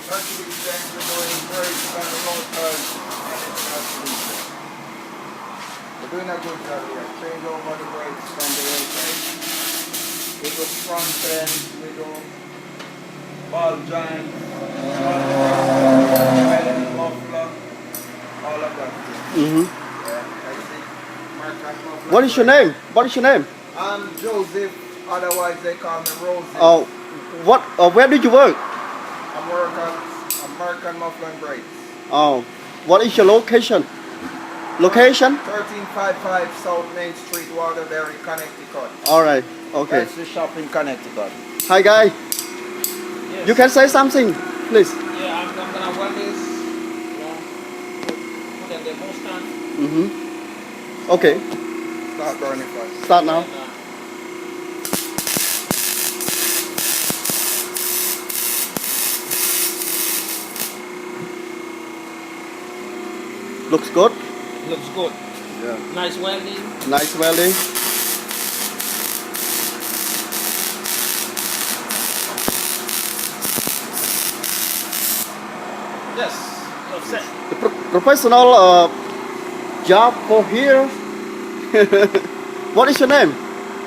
Mercury change the going brakes and the motors and it's absolutely. We're doing a good job here. Change over the brakes from the outside. We do front end, we do ball joint, muffler, all of that. Mm-hmm. Yeah, that's it. Mark and muffler. What is your name? What is your name? I'm Joseph, otherwise they call me Rosie. Oh, what? Where did you work? I work at American Muffler and Brakes. Oh, what is your location? Location? 1355 South Main Street, Waterbury, Connecticut. All right. Okay. That's the shop in Connecticut. Hi, guy. Yes. You can say something, please. Yeah, I'm gonna weld this. Put in the demo stand. Mm-hmm. Okay. Start burning first. Start now. And, Looks good. looks good. Yeah. Nice welding. Nice welding. Yes. Set. The professional job for here. What is your name?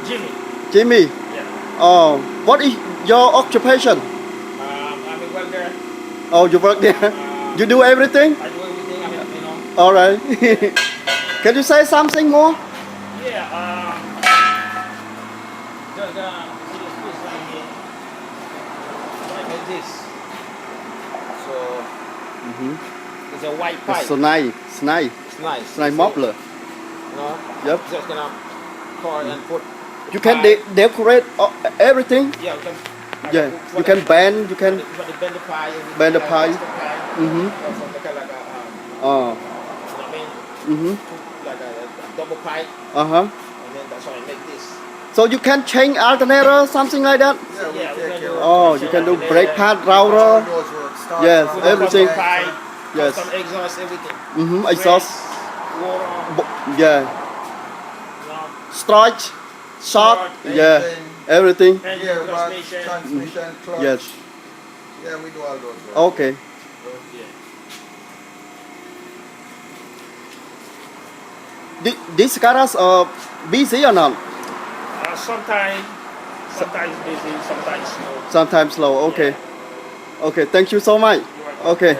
Jimmy. Jimmy. Yeah. What is your occupation? I'm a welder. Oh, you work there. You do everything. I do everything. I mean, you know. All right. Can you say something more? Yeah. See this piece right here. Like this. So it's a white pipe. It's so nice. It's nice. It's nice. It's like muffler. You know. Yep. Just gonna cut and put. You can decorate everything. Yeah. We can, Yeah. You can bend. You can. bend the pie. Bend the pie. Mm-hmm. Oh. Mm-hmm. Like a double pipe, Uh-huh. and then that's how I make this. So you can change alternator, something like that? Yeah, we Yeah, we take can care do- of Oh, you can do brake pad, router. all those work. Start Yes, on everything. Custom pipe, Yes. custom exhaust, everything. Mm-hmm. Exhaust. Brakes, water, Yeah. you know, Stretch. Short. Yeah. engine, Everything. engine, gearbox, transmission. transmission, clutch. Yes. Yeah, we do all those work. Okay. Yeah. This garage busy or not? Sometimes busy, sometimes slow. Sometimes slow. Okay. Okay. Thank you so much. You're welcome. Okay.